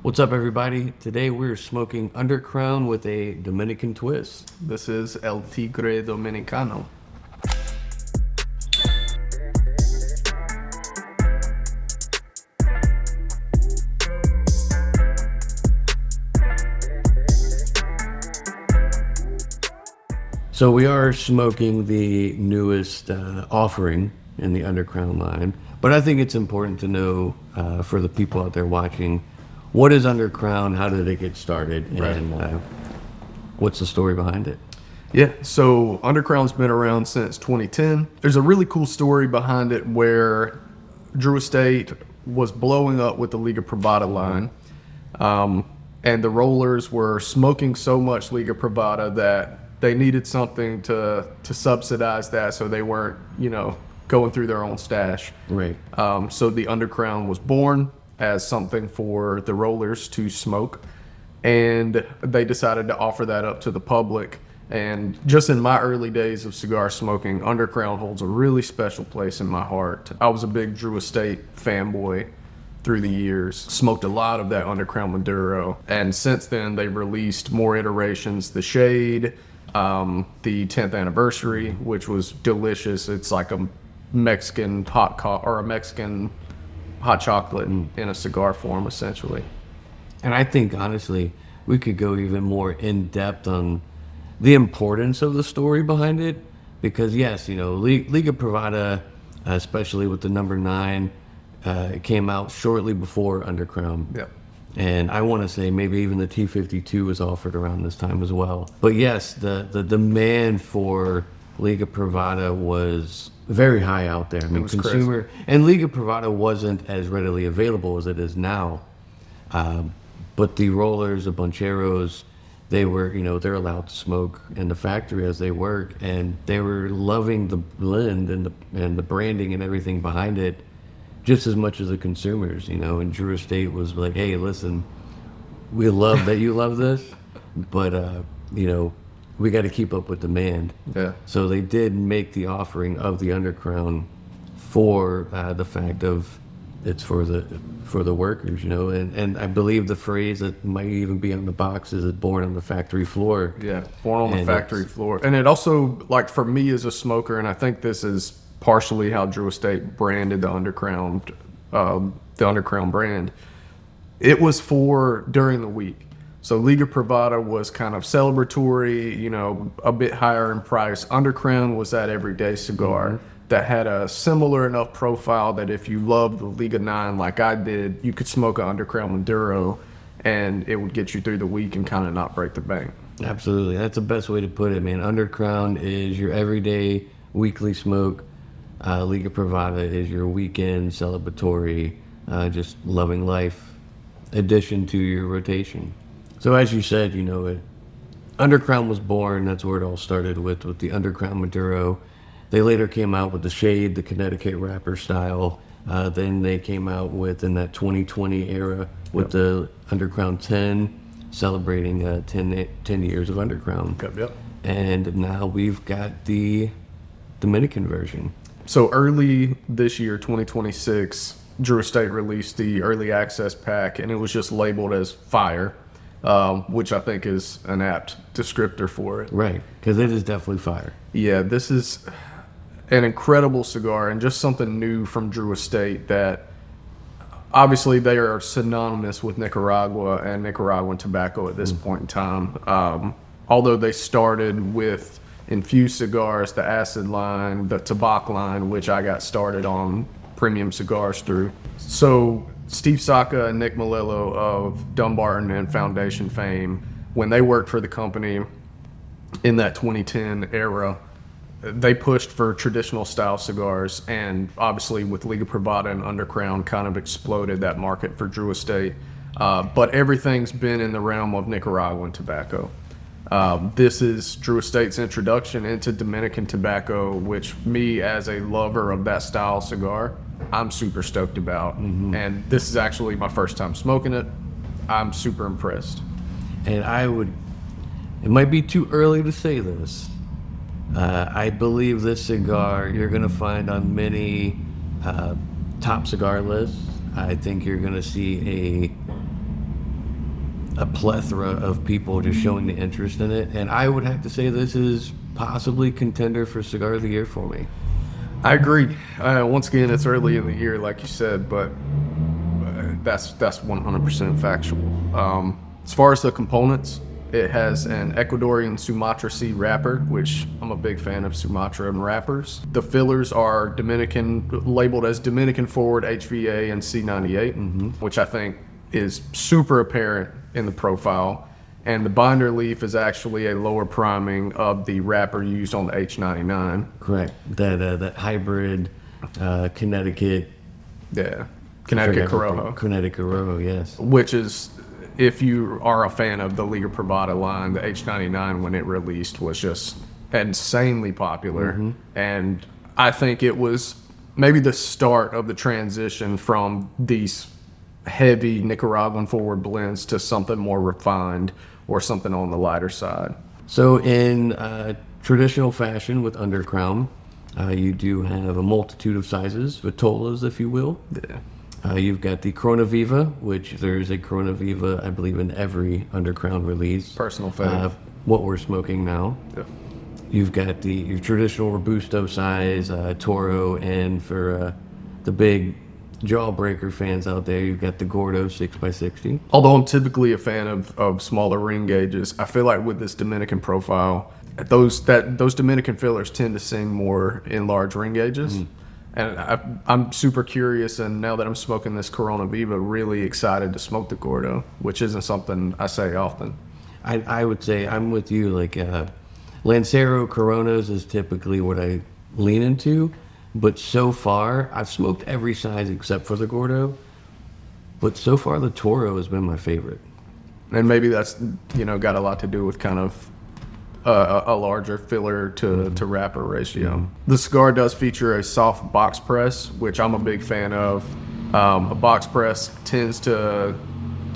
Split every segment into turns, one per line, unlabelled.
What's up, everybody? Today we're smoking Undercrown with a Dominican twist.
This is El Tigre Dominicano.
So we are smoking the newest offering in the Undercrown line, but I think it's important to know for the people out there watching, what is Undercrown, how did it get started, and what's the story behind it?
Yeah, so Undercrown's been around since 2010. There's a really cool story behind it where Drew Estate was blowing up with the Liga Privada line, and the rollers were smoking so much Liga Privada that they needed something to subsidize that, so they weren't, going through their own stash.
Right.
So the Undercrown was born as something for the rollers to smoke, and they decided to offer that up to the public. And just in my early days of cigar smoking, Undercrown holds a really special place in my heart. I was a big Drew Estate fanboy through the years, smoked a lot of that Undercrown Maduro, and since then they've released more iterations. The Shade, the 10th anniversary, which was delicious. It's like a Mexican or a Mexican hot chocolate in a cigar form, essentially.
And I think, honestly, we could go even more in depth on the importance of the story behind it. Because, yes, Liga Privada, especially with the number 9, it came out shortly before Undercrown.
Yep.
And I want to say maybe even the T52 was offered around this time as well. But yes, the demand for Liga Privada was very high out there. I mean, consumer crazy. And Liga Privada wasn't as readily available as it is now. But the rollers, the Boncheros, they were, they're allowed to smoke in the factory as they work, and they were loving the blend and the branding and everything behind it just as much as the consumers, and Drew Estate was like, hey, listen, we love that you love this, but, we got to keep up with demand.
Yeah.
So they did make the offering of the Undercrown for the fact of it's for the workers, and I believe the phrase that might even be on the box is born on the factory floor.
Yeah, born on the factory floor. And it also, like, for me as a smoker, and I think this is partially how Drew Estate branded the Undercrown brand. It was for during the week. So Liga Privada was kind of celebratory, a bit higher in price. Undercrown was that everyday cigar that had a similar enough profile that if you loved the Liga 9 like I did, you could smoke an Undercrown Maduro and it would get you through the week and kind of not break the bank.
Absolutely. That's the best way to put it, man. Undercrown is your everyday weekly smoke. Liga Privada is your weekend celebratory, just loving life addition to your rotation. So as you said, Undercrown was born. That's where it all started with the Undercrown Maduro. They later came out with the Shade, the Connecticut wrapper style. Then they came out with, in that 2020 era, with the Undercrown 10, celebrating 10 years of Undercrown.
Yep.
And now we've got the Dominican version.
So early this year, 2026, Drew Estate released the early access pack, and it was just labeled as Fire, which I think is an apt descriptor for it.
Right, because it is definitely fire.
Yeah, this is an incredible cigar and just something new from Drew Estate that obviously they are synonymous with Nicaragua and Nicaraguan tobacco at this point in time. Although they started with infused cigars, the acid line, the tobacco line, which I got started on premium cigars through. So Steve Saka and Nick Melillo of Dumbarton and Foundation fame, when they worked for the company in that 2010 era, they pushed for traditional style cigars, and obviously with Liga Privada and Undercrown kind of exploded that market for Drew Estate. But everything's been in the realm of Nicaraguan tobacco. This is Drew Estate's introduction into Dominican tobacco, which me as a lover of that style cigar, I'm super stoked about. And this is actually my first time smoking it. I'm super impressed.
And it might be too early to say this. I believe this cigar you're going to find on many top cigar lists. I think you're going to see a plethora of people just showing the interest in it. And I would have to say this is possibly contender for Cigar of the Year for me.
I agree. Once again, it's early in the year, like you said, but that's 100% factual. As far as the components, it has an Ecuadorian Sumatra seed wrapper, which I'm a big fan of Sumatran wrappers. The fillers are Dominican, labeled as Dominican Forward HVA and C98, which I think is super apparent in the profile. And the binder leaf is actually a lower priming of the wrapper used on the H99.
Correct. That hybrid Connecticut.
Yeah. Connecticut Corojo.
Connecticut Corojo, yes.
Which is, if you are a fan of the Liga Privada line, the H99 when it released was just insanely popular. And I think it was maybe the start of the transition from these heavy Nicaraguan forward blends to something more refined or something on the lighter side.
So in traditional fashion with Undercrown, you do have a multitude of sizes, Vitolas, if you will.
Yeah.
You've got the Corona Viva, which there's a Corona Viva, I believe, in every Undercrown release.
Personal favorite.
What we're smoking now.
Yeah.
You've got your traditional Robusto size, Toro, and for the big Jawbreaker fans out there, you've got the Gordo 6x60.
Although I'm typically a fan of smaller ring gauges, I feel like with this Dominican profile, those Dominican fillers tend to sing more in large ring gauges. And I'm super curious, and now that I'm smoking this Corona Viva, really excited to smoke the Gordo, which isn't something I say often.
I would say I'm with you. Like Lancero Coronas is typically what I lean into, but so far I've smoked every size except for the Gordo. But so far the Toro has been my favorite.
And maybe that's got a lot to do with kind of a larger filler to wrapper ratio. The cigar does feature a soft box press, which I'm a big fan of. A box press tends to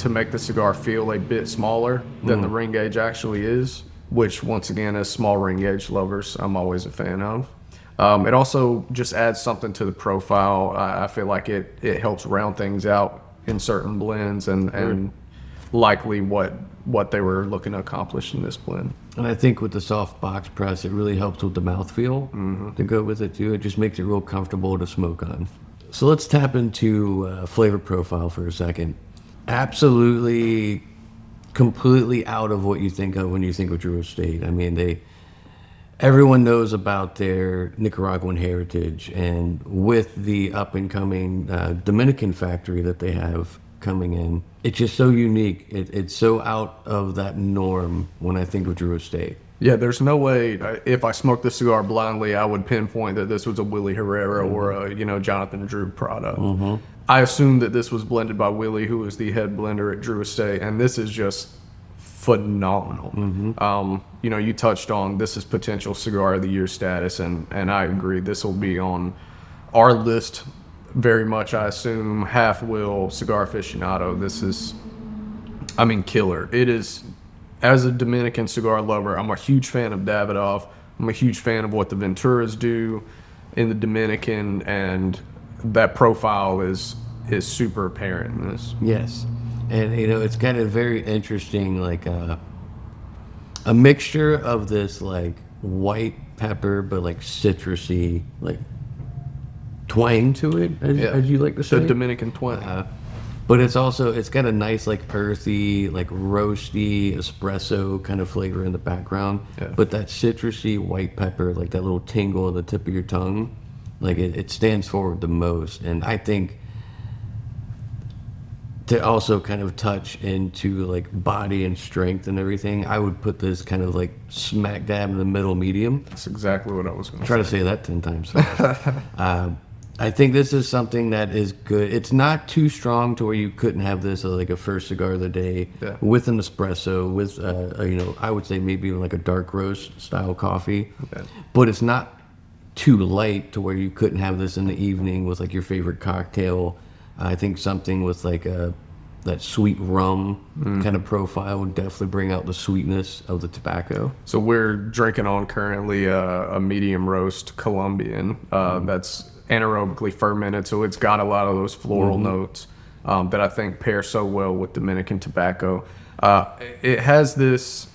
make the cigar feel a bit smaller than the ring gauge actually is, which once again, as small ring gauge lovers, I'm always a fan of. It also just adds something to the profile. I feel like it helps round things out in certain blends and likely what they were looking to accomplish in this blend.
And I think with the soft box press, it really helps with the mouthfeel to go with it too. It just makes it real comfortable to smoke on. So let's tap into flavor profile for a second. Absolutely, completely out of what you think of when you think of Drew Estate. I mean, everyone knows about their Nicaraguan heritage, and with the up and coming Dominican factory that they have coming in, it's just so unique. It's so out of that norm when I think of Drew Estate.
Yeah, there's no way if I smoked this cigar blindly, I would pinpoint that this was a Willie Herrera or a Jonathan Drew product. I assume that this was blended by Willie, who is the head blender at Drew Estate, and this is just phenomenal. You touched on this is potential Cigar of the Year status, and I agree. This will be on our list very much, I assume. Half will Cigar Aficionado. This is, killer. It is, as a Dominican cigar lover, I'm a huge fan of Davidoff. I'm a huge fan of what the Venturas do in the Dominican, and that profile is super apparent in this.
Yes. And, it's kind of very interesting, like a mixture of this, like, white pepper, but, like, citrusy, like, twang to it, as you like to say.
The Dominican twang.
But it's got a nice, like, earthy, like, roasty, espresso kind of flavor in the background.
Yeah.
But that citrusy white pepper, like, that little tingle at the tip of your tongue, like, it stands forward the most. And I think to also kind of touch into like body and strength and everything, I would put this kind of like smack dab in the middle medium.
That's exactly what I was going to say.
Try to say that 10 times fast. I think this is something that is good. It's not too strong to where you couldn't have this as like a first cigar of the day with an espresso, with I would say maybe even like a dark roast style coffee.
Okay.
But it's not too light to where you couldn't have this in the evening with like your favorite cocktail. I think something with like that sweet rum kind of profile would definitely bring out the sweetness of the tobacco.
So we're drinking on currently a medium roast Colombian that's anaerobically fermented, so it's got a lot of those floral notes. that I think pair so well with Dominican tobacco. It has this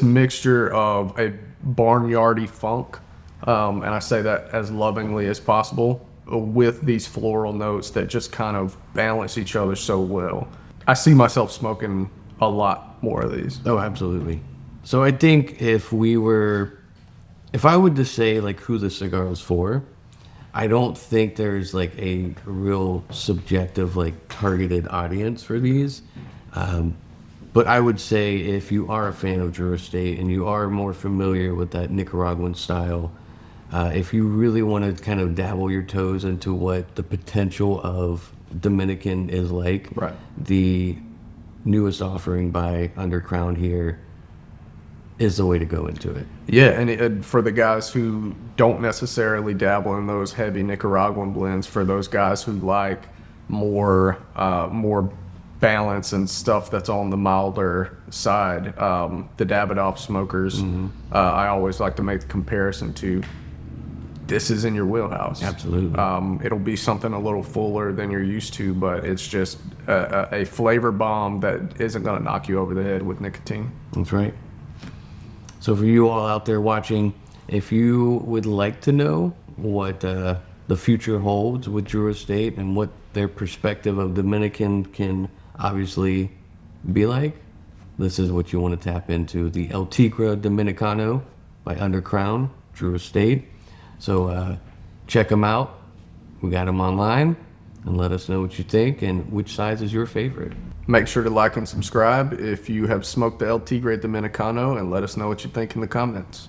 mixture of a barnyardy funk, and I say that as lovingly as possible, with these floral notes that just kind of balance each other so well. I see myself smoking a lot more of these.
Oh, absolutely. So I think if I would just say like who the cigar was for, I don't think there's like a real subjective like targeted audience for these. But I would say if you are a fan of Drew Estate and you are more familiar with that Nicaraguan style, if you really want to kind of dabble your toes into what the potential of Dominican is like,
Right.
the newest offering by Undercrown here is the way to go into it.
Yeah, and for the guys who don't necessarily dabble in those heavy Nicaraguan blends, for those guys who like more balance and stuff that's on the milder side, the Davidoff smokers, I always like to make the comparison to. This is in your wheelhouse.
Absolutely.
It'll be something a little fuller than you're used to, but it's just a flavor bomb that isn't going to knock you over the head with nicotine.
That's right. So for you all out there watching, if you would like to know what the future holds with Drew Estate and what their perspective of Dominican can obviously be like, this is what you want to tap into. The El Tigre Dominicano by Undercrown, Drew Estate. So check them out. We got them online, and let us know what you think and which size is your favorite.
Make sure to like and subscribe if you have smoked the El Tigre Dominicano, and let us know what you think in the comments.